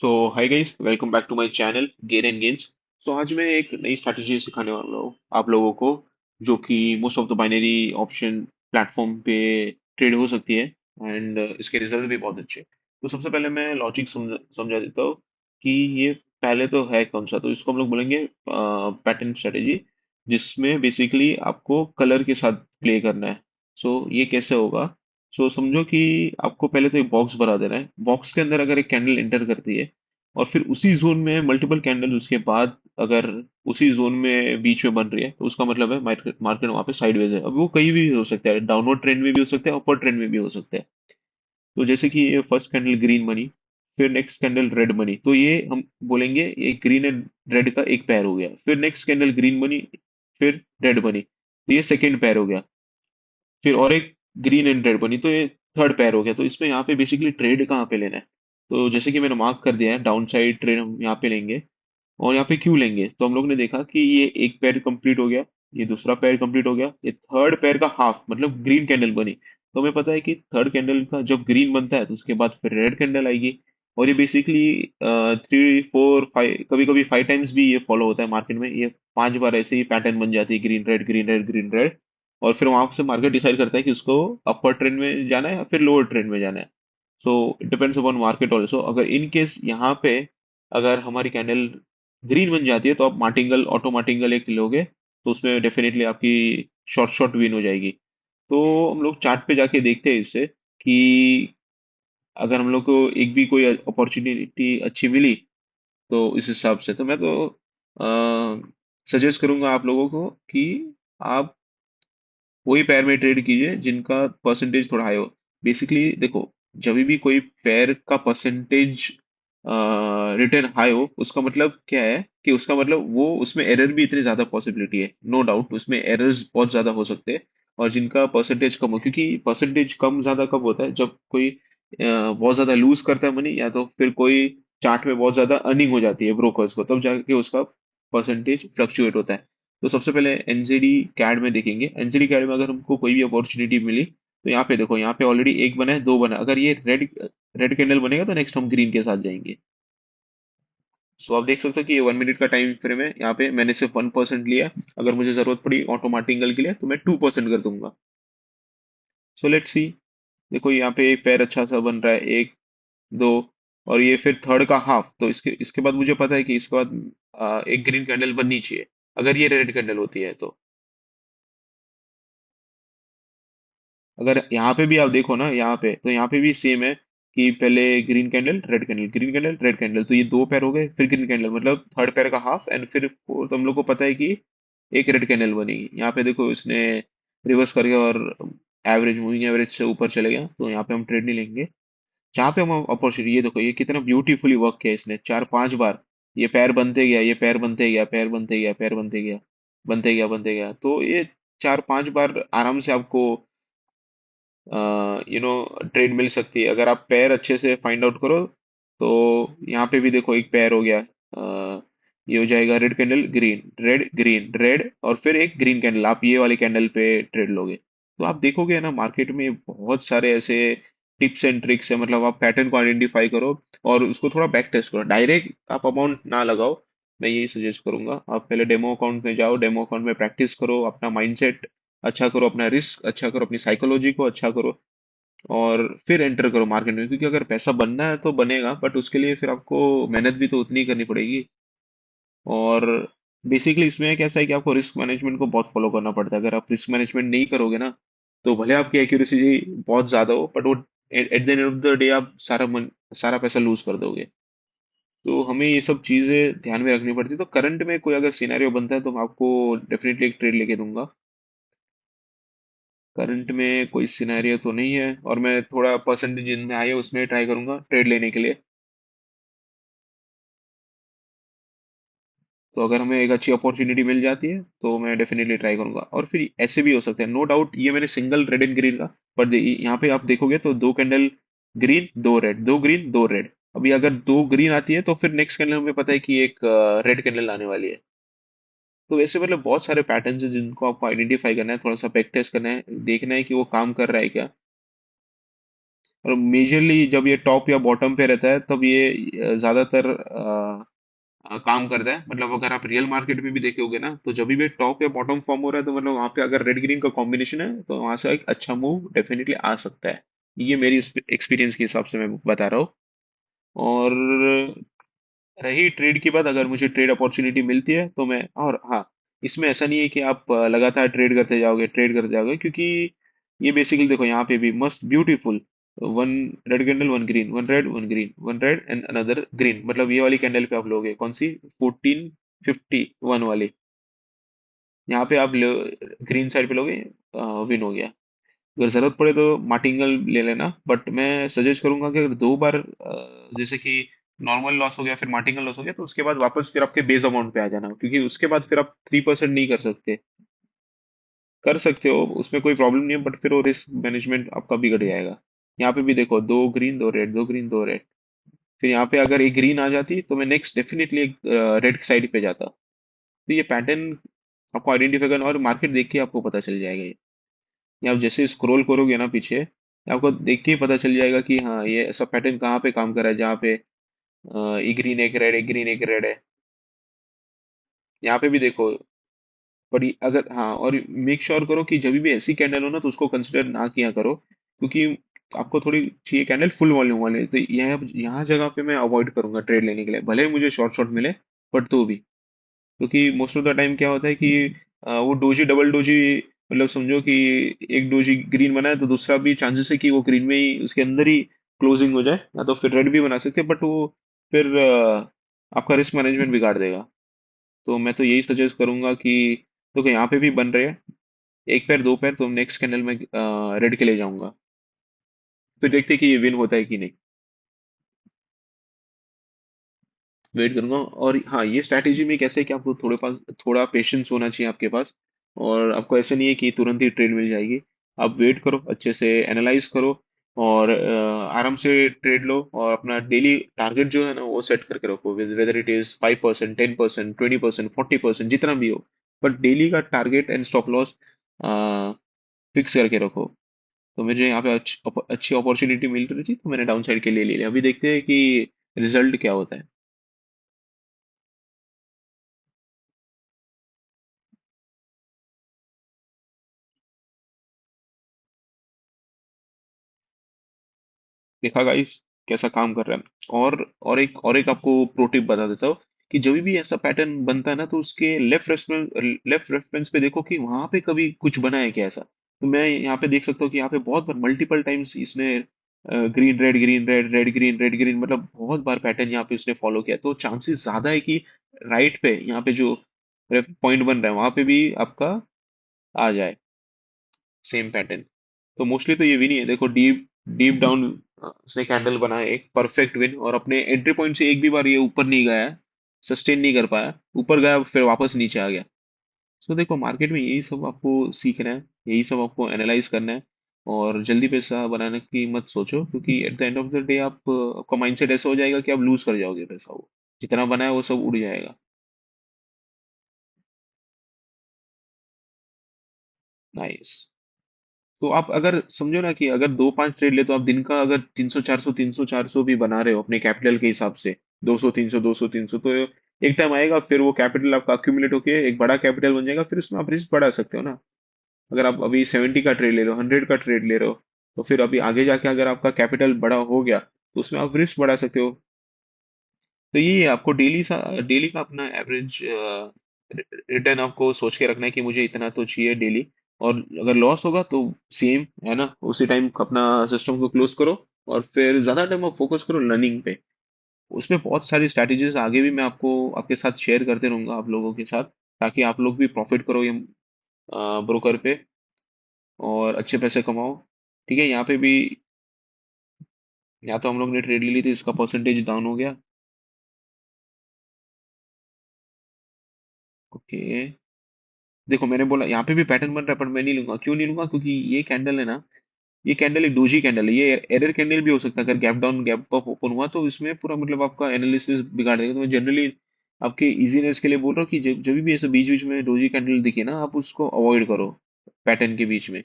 So hi guys, welcome back to my channel gain and gains. So आज मैं एक नई स्ट्रैटेजी सिखाने वाला हूँ आप लोगों को, जो कि most of the binary option platform पे ट्रेड हो सकती है। एंड इसके रिजल्ट भी बहुत अच्छे हैं। तो सबसे पहले मैं लॉजिक समझा देता हूँ कि ये पहले तो है कौन सा। तो इसको हम लोग बोलेंगे पैटर्न स्ट्रेटेजी, जिसमें बेसिकली आपको कलर के साथ प्ले करना है। सो ये कैसे होगा? सो समझो कि आपको पहले तो एक बॉक्स बना देना है। बॉक्स के अंदर अगर एक कैंडल एंटर करती है और फिर उसी जोन में मल्टीपल कैंडल उसके बाद अगर उसी जोन में बीच में बन रही है, तो उसका मतलब है मार्केट मार्केट वहां पे साइडवेज है। अब वो कहीं भी हो सकता है, डाउनवर्ड ट्रेंड में भी हो सकता है, अपर ट्रेंड में भी हो सकता है। तो जैसे कि ये फर्स्ट कैंडल ग्रीन बनी, फिर नेक्स्ट कैंडल रेड बनी, तो ये हम बोलेंगे ये ग्रीन एंड रेड का एक पैर हो गया। फिर नेक्स्ट कैंडल ग्रीन बनी, फिर रेड बनी, तो ये सेकेंड पैर हो गया। फिर और एक ग्रीन एंड रेड बनी, तो ये थर्ड पैर हो गया। तो इसमें यहाँ पे बेसिकली ट्रेड कहाँ पे लेना है? तो जैसे कि मैंने मार्क कर दिया है, डाउन साइड ट्रेड हम यहाँ पे लेंगे। और यहाँ पे क्यों लेंगे? तो हम लोग ने देखा कि ये एक पैर कंप्लीट हो गया, ये दूसरा पैर कंप्लीट हो गया, ये थर्ड पैर का हाफ मतलब ग्रीन कैंडल बनी। तो हमें पता है कि थर्ड कैंडल का जब ग्रीन बनता है तो उसके बाद फिर रेड कैंडल आएगी। और ये बेसिकली 3 4 5, कभी कभी 5 टाइम्स भी ये फॉलो होता है मार्केट में। ये 5 बार ऐसे ही पैटर्न बन जाती है, green red green red green red. और फिर वहां से मार्केट डिसाइड करता है कि उसको अपर ट्रेंड में जाना है या फिर लोअर ट्रेंड में जाना है। So it depends upon market also. अगर इन केस यहाँ पे अगर हमारी कैंडल ग्रीन बन जाती है तो आप मार्टिंगल ऑटो मार्टिंगल एक लोगे, तो उसमें डेफिनेटली आपकी शॉर्ट शॉर्ट विन हो जाएगी। तो हम लोग चार्ट पे जाके देखते हैं इससे कि अगर हम लोग को एक भी कोई अपॉर्चुनिटी अच्छी मिली, तो इस हिसाब से तो मैं तो सजेस्ट करूंगा आप लोगों को कि आप वही पेयर में ट्रेड कीजिए जिनका परसेंटेज थोड़ा हाई हो। बेसिकली देखो, जब भी कोई पेयर का परसेंटेज रिटर्न हाई हो, उसका मतलब क्या है कि उसका मतलब वो उसमें एरर भी इतनी ज्यादा पॉसिबिलिटी है। नो डाउट उसमें एरर्स बहुत ज्यादा हो सकते हैं। और जिनका परसेंटेज कम हो, क्योंकि परसेंटेज कम ज्यादा कब होता है? जब कोई बहुत ज्यादा लूज करता है मनी, या तो फिर कोई चार्ट में बहुत ज्यादा अर्निंग हो जाती है ब्रोकर्स को, तब जाके उसका परसेंटेज फ्लक्चुएट होता है। तो सबसे पहले एनजेडी कैड में देखेंगे। एनजेडी कैड में अगर हमको कोई भी अपॉर्चुनिटी मिली, तो यहाँ पे देखो, यहाँ पे ऑलरेडी एक बना है, दो बना है। अगर ये रेड रेड कैंडल बनेगा तो नेक्स्ट हम ग्रीन के साथ जाएंगे। सो आप देख सकते हो कि ये 1 मिनट का टाइम फ्रेम है। यहाँ पे मैंने सिर्फ 1% लिया है। अगर मुझे जरूरत पड़ी ऑटोमेटिकल के लिए तो मैं 2% कर दूंगा। So let's see. देखो यहाँ पे एक पैर अच्छा सा बन रहा है, एक, दो, और ये फिर थर्ड का हाफ। तो इसके इसके बाद मुझे पता है कि इसके बाद एक ग्रीन कैंडल बननी चाहिए, अगर ये रेड कैंडल होती है तो। अगर यहाँ पे भी आप देखो ना, यहाँ पे तो यहाँ पे भी सेम है कि पहले green candle red candle green candle red candle, तो ये दो पैर हो गए, फिर ग्रीन कैंडल मतलब थर्ड पैर का हाफ, एंड फिर फोर्थ हम लोग को पता है कि एक रेड कैंडल बनेगी। यहाँ पे देखो इसने रिवर्स करके और एवरेज मूविंग एवरेज से ऊपर चले गया, तो यहाँ पे हम ट्रेड नहीं लेंगे। जहाँ पे हम अपॉर्चुनिटी, ये देखो ये कितना ब्यूटीफुली वर्क किया इसने 4 5 बार। ये पैर बनते गया, ये पैर बनते गया, पैर बनते गया, पैर बनते गया, बनते गया, बनते गया। तो ये 4 5 बार आराम से आपको ट्रेड मिल सकती है, अगर आप पैर अच्छे से फाइंड आउट करो। तो यहाँ पे भी देखो एक पैर हो गया। ये हो जाएगा रेड कैंडल ग्रीन रेड, और फिर एक ग्रीन कैंडल, आप ये वाले कैंडल पे ट्रेड लोगे। तो आप देखोगे ना, मार्केट में बहुत सारे ऐसे टिप्स एंड ट्रिक्स है। मतलब आप पैटर्न को आइडेंटिफाई करो और उसको थोड़ा बैक टेस्ट करो, डायरेक्ट आप अमाउंट ना लगाओ। मैं यही सजेस्ट करूंगा, आप पहले डेमो अकाउंट में जाओ, डेमो अकाउंट में प्रैक्टिस करो, अपना माइंडसेट अच्छा करो, अपना रिस्क अच्छा करो, अपनी साइकोलॉजी को अच्छा करो, और फिर एंटर करो मार्केट में। क्योंकि अगर पैसा बनना है तो बनेगा, बट उसके लिए फिर आपको मेहनत भी तो उतनी ही करनी पड़ेगी। और बेसिकली इसमें कैसा है कि आपको रिस्क मैनेजमेंट को बहुत फॉलो करना पड़ता है। अगर आप रिस्क मैनेजमेंट नहीं करोगे ना, तो भले आपकी एक्यूरेसी बहुत ज्यादा हो, बट वो at the end of the day आप सारा पैसा लूज कर दोगे। तो हमें ये सब चीजें ध्यान में रखनी पड़ती है। तो करंट में कोई अगर सिनेरियो बनता है तो मैं आपको डेफिनेटली एक ट्रेड लेके दूंगा। करंट में कोई सिनेरियो तो नहीं है, और मैं थोड़ा परसेंटेज जिनमें आई है उसमें ट्राई करूंगा ट्रेड लेने के लिए। तो अगर हमें एक अच्छी अपॉर्चुनिटी मिल जाती है तो मैं डेफिनेटली ट्राई करूंगा। और फिर ऐसे भी हो सकते हैं, नो डाउट। ये मैंने सिंगल रेड एंड ग्रीन का, पर यहाँ पे आप देखोगे तो दो कैंडल ग्रीन, दो रेड, दो ग्रीन, दो रेड। अभी अगर दो ग्रीन आती है तो फिर नेक्स्ट कैंडल हमें पता है कि एक रेड कैंडल आने वाली है। तो वैसे मतलब बहुत सारे पैटर्न्स हैं जिनको आपको आइडेंटिफाई करना है, थोड़ा सा बैक टेस्ट करना है, देखना है कि वो काम कर रहा है क्या। और मेजरली जब ये टॉप या बॉटम पे रहता है तब ये ज्यादातर काम करता है। मतलब अगर आप रियल मार्केट में भी देखे होगे ना, तो जब भी टॉप या बॉटम फॉर्म हो रहा है तो मतलब वहां पे अगर रेड ग्रीन का कॉम्बिनेशन है तो वहां से एक अच्छा मूव डेफिनेटली आ सकता है। ये मेरी एक्सपीरियंस के हिसाब से मैं बता रहा हूँ। और रही ट्रेड की बात, अगर मुझे ट्रेड अपॉर्चुनिटी मिलती है तो मैं, और हाँ, इसमें ऐसा नहीं है कि आप लगातार ट्रेड करते जाओगे, क्योंकि ये बेसिकली देखो यहाँ पे भी मस्त beautiful one red candle, one green, one red, one green, one red and another green, मतलब ये वाली कैंडल पे आप लोगे कौन सी, 1451 वाली, यहाँ पे आप ग्रीन साइड पे लोगे, विन हो गया। अगर जरूरत पड़े तो मार्टिंगल ले लेना, बट मैं सजेस्ट करूंगा कि अगर दो बार जैसे कि नॉर्मल लॉस हो गया फिर मार्टिंगल लॉस हो गया, तो उसके बाद वापस फिर आपके बेस अमाउंट पे आ जाना, क्योंकि उसके बाद फिर आप 3% नहीं कर सकते। कर सकते हो, उसमें कोई प्रॉब्लम नहीं है, बट फिर वो रिस्क मैनेजमेंट आपका बिगड़ जाएगा। यहाँ पे भी देखो, दो ग्रीन दो रेड, दो ग्रीन दो रेड, फिर यहाँ पे अगर एक ग्रीन आ जाती तो मैं नेक्स्ट डेफिनेटली एक रेड साइड पे जाता। तो ये पैटर्न आपको आइडेंटिफाई करना, और मार्केट देख के आपको पता चल जाएगा ये आप जैसे स्क्रॉल करोगे ना पीछे, आपको देख के ही पता चल जाएगा कि हाँ ये ऐसा पैटर्न कहाँ पे काम कर रहा है, जहाँ पे एक ग्रीन एक रेड, एक ग्रीन एक रेड है। यहाँ पे भी देखो, पर अगर हाँ, और मेक श्योर करो कि जब भी ऐसी कैंडल हो ना तो उसको कंसिडर ना किया करो, क्योंकि आपको थोड़ी चाहिए कैंडल फुल वॉल्यूम वाले, तो यहाँ यहाँ जगह पे मैं अवॉइड करूंगा ट्रेड लेने के लिए, भले ही मुझे शॉर्ट शॉर्ट मिले, बट तो भी, क्योंकि मोस्ट ऑफ द टाइम क्या होता है कि वो डोजी डबल डोजी, मतलब समझो कि एक डोजी ग्रीन बना है तो दूसरा भी चांसेस है कि वो ग्रीन में ही उसके अंदर ही क्लोजिंग हो जाए, या तो फिर रेड भी बना सकते हैं, बट वो फिर आपका रिस्क मैनेजमेंट बिगाड़ देगा। तो मैं तो यही सजेस्ट करूंगा कि देखो यहाँ पे भी बन रहे हैं एक पैर दो पैर, तो नेक्स्ट कैंडल में रेड के ले जाऊंगा, फिर देखते हैं कि ये विन होता है कि नहीं। वेट करूंगा। और हाँ, ये स्ट्रैटेजी में कैसे है कि आपको थोड़ा पेशेंस होना चाहिए आपके पास, और आपको ऐसे नहीं है कि तुरंत ही ट्रेड मिल जाएगी। आप वेट करो, अच्छे से एनालाइज करो, और आराम से ट्रेड लो, और अपना डेली टारगेट जो है ना वो सेट करके रखो, वेदर इट इज 5%, 10%, 20%, 40%, जितना भी हो, बट डेली का target and stop loss fix करके रखो। तो मुझे यहाँ पे अच्छी अपॉर्चुनिटी मिल रही थी तो मैंने डाउन साइड के लिए ले लिया। अभी देखते हैं कि रिजल्ट क्या होता है। देखा गाइस कैसा काम कर रहा है। और एक आपको प्रो टिप बता देता हूँ कि जब भी ऐसा पैटर्न बनता है ना, तो उसके लेफ्ट रेफरेंस पे देखो कि वहां पे कभी कुछ बना है क्या ऐसा। तो मैं यहाँ पे देख सकता हूँ कि यहाँ पे बहुत बार मल्टीपल टाइम्स इसने green red green red red green red green, मतलब बहुत बार पैटर्न यहाँ पे उसने फॉलो किया, तो चांसेस ज्यादा है कि राइट पे यहाँ पे जो पॉइंट बन रहा है वहां पे भी आपका आ जाए सेम पैटर्न। तो मोस्टली तो ये भी नहीं है, देखो डीप डीप डाउन उसने कैंडल बनाया एक परफेक्ट विन, और अपने एंट्री पॉइंट से एक भी बार ये ऊपर नहीं गया है, सस्टेन नहीं कर पाया, ऊपर गया फिर वापस नीचे आ गया। तो देखो मार्केट में यही सब आपको सीखना है, यही सब आपको एनालाइज करना है, और जल्दी पैसा बनाने की मत सोचो, क्योंकि at the end of the day आपका माइंडसेट ऐसा हो जाएगा कि आप लूज कर जाओगे पैसा, वो जितना बनाया वो सब उड़ जाएगा। नाइस। तो आप अगर समझो ना कि अगर दो पांच ट्रेड ले, तो आप दिन का अगर 300 400 भी बना रहे हो अपने कैपिटल के हिसाब से, 200 300 तो एक टाइम आएगा फिर वो कैपिटल आपका अक्यूमुलेट होके एक बड़ा कैपिटल बन जाएगा, फिर उसमें आप रिस्क बढ़ा सकते हो ना। अगर आप अभी 70 का ट्रेड ले रहे हो, 100 का ट्रेड ले रहे हो, तो फिर अभी आगे जाके अगर आपका कैपिटल बड़ा हो गया तो उसमें आप रिस्क बढ़ा सकते हो। तो ये आपको डेली का अपना एवरेज रिटर्न आपको सोच के रखना है कि मुझे इतना तो चाहिए डेली, और अगर लॉस होगा तो सेम है ना, उसी टाइम अपना सिस्टम को क्लोज करो, और फिर ज्यादा टाइम आप फोकस करो लर्निंग पे। उसमें बहुत सारी स्ट्रैटेजीज आगे भी मैं आपको आपके साथ शेयर करते रहूंगा आप लोगों के साथ, ताकि आप लोग भी प्रॉफिट करो ये ब्रोकर पे, और अच्छे पैसे कमाओ। ठीक है, यहाँ पे भी, यहाँ तो हम लोग ने ट्रेड ली थी, इसका परसेंटेज डाउन हो गया। ओके, देखो मैंने बोला यहाँ पे भी पैटर्न बन रहा है, पर मैं नहीं लूंगा। क्यों नहीं लूंगा? क्योंकि ये कैंडल है ना, ये कैंडल एक डोजी कैंडल है, ये एरर कैंडल भी हो सकता है। अगर gap down gap up open हुआ तो इसमें पूरा मतलब आपका एनालिसिस बिगाड़ देगा। तो मैं जनरली आपके इजीनेस के लिए बोल रहा हूँ कि जब भी ऐसे बीच बीच में डोजी कैंडल दिखे ना, आप उसको अवॉइड करो पैटर्न के बीच में।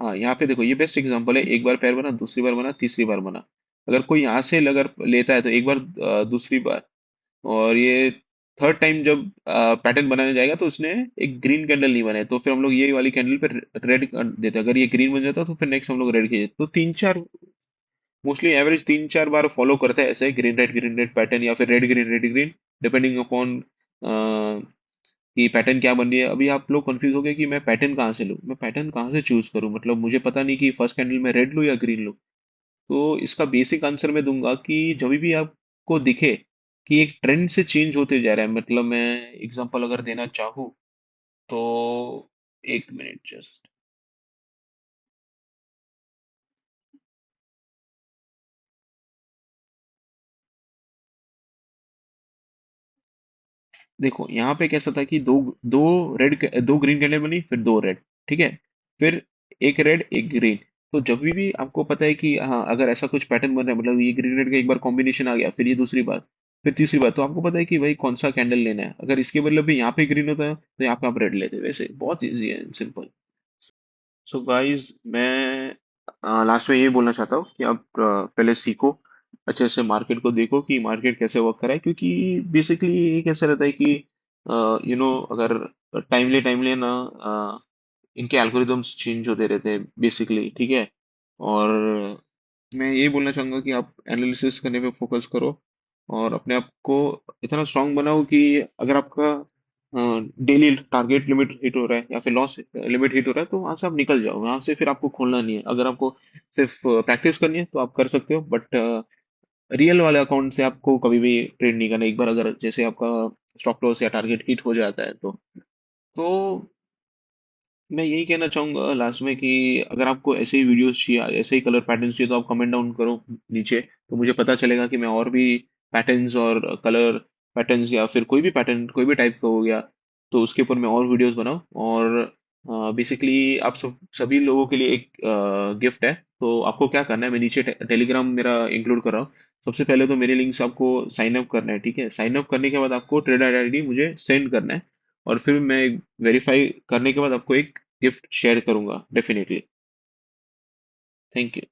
हाँ, यहाँ पे देखो ये बेस्ट एग्जांपल है। एक बार पैर बना, दूसरी बार बना, तीसरी बार बना। अगर कोई यहाँ से अगर लेता है तो एक बार, दूसरी बार, और ये थर्ड टाइम जब पैटर्न बनाने जाएगा तो उसने एक ग्रीन कैंडल नहीं बनाई, तो फिर हम लोग ये वाली कैंडल पे रेड कर देते हैं। अगर ये ग्रीन बन जाता तो फिर नेक्स्ट हम लोग रेड किए, तो तीन चार, मोस्टली एवरेज तीन चार बार फॉलो करते हैं ऐसे ग्रीन रेड पैटर्न, या फिर रेड ग्रीन, डिपेंडिंग अपॉन कि पैटर्न क्या बन रही है। अभी आप लोग कंफ्यूज हो गए कि मैं पैटर्न कहाँ से लूँ, मैं पैटर्न कहाँ से चूज करूँ, मतलब मुझे पता नहीं कि फर्स्ट कैंडल में रेड लूँ या ग्रीन लूँ। तो इसका बेसिक आंसर मैं दूंगा कि जब भी आपको दिखे कि एक ट्रेंड से चेंज होते जा रहा है, मतलब मैं एग्जांपल अगर देना चाहूँ तो, एक मिनट जस्ट। देखो यहाँ पे कैसा था कि दो दो दो ग्रीन कैंडल बनी, फिर दो रेड, ठीक है, फिर एक रेड एक ग्रीन। तो जब भी आपको पता है कि हाँ अगर ऐसा कुछ पैटर्न बन रहा है, मतलब ये ग्रीन रेड का एक बार कॉम्बिनेशन आ गया, फिर ये दूसरी बार, फिर तीसरी बार, तो आपको पता है कि भाई कौन सा कैंडल लेना है। अगर इसके मतलब भी यहाँ पे ग्रीन होता है तो यहाँ पे आप रेड लेते, वैसे बहुत इजी है, सिंपल। सो गाइस, मैं लास्ट में ये बोलना चाहता हूँ कि आप पहले सीखो, अच्छे से मार्केट को देखो कि मार्केट कैसे वर्क कर रहा है, क्योंकि बेसिकली ये कैसे रहता है कि अगर टाइमली टाइमली ना, इनके एल्गोरिदम्स चेंज होते रहते हैं बेसिकली, ठीक है। और मैं ये बोलना चाहूंगा कि आप एनालिसिस करने पे फोकस करो, और अपने आप को इतना स्ट्रांग बनाओ कि अगर आपका डेली टारगेट लिमिट हिट हो रहा है या फिर लॉस लिमिट हिट हो रहा है तो वहां से आप निकल जाओ, वहां से फिर आपको खोलना नहीं है। अगर आपको सिर्फ प्रैक्टिस करनी है तो आप कर सकते हो, बट रियल वाले अकाउंट से आपको कभी भी ट्रेड नहीं करना। एक बार अगर जैसे आपका स्टॉप लॉस या टारगेट हिट हो जाता है तो मैं यही कहना चाहूंगा लास्ट में कि अगर आपको ऐसे ही वीडियोस चाहिए, ऐसे ही कलर पैटर्न्स चाहिए, तो आप कमेंट डाउन करो नीचे, तो मुझे पता चलेगा कि मैं और भी पैटर्न्स और कलर पैटर्न्स या फिर कोई भी पैटर्न, कोई भी टाइप का हो गया, तो उसके ऊपर मैं और वीडियोस बनाऊं। और बेसिकली आप सभी लोगों के लिए एक गिफ्ट है। तो आपको क्या करना है, मैं नीचे टेलीग्राम मेरा इंक्लूड कर रहा हूँ। सबसे पहले तो मेरे लिंक से आपको साइन अप करना है, ठीक है। साइन अप करने के बाद आपको ट्रेड आईडी मुझे सेंड करना है, और फिर मैं वेरीफाई करने के बाद आपको एक गिफ्ट शेयर करूंगा डेफिनेटली। Thank you.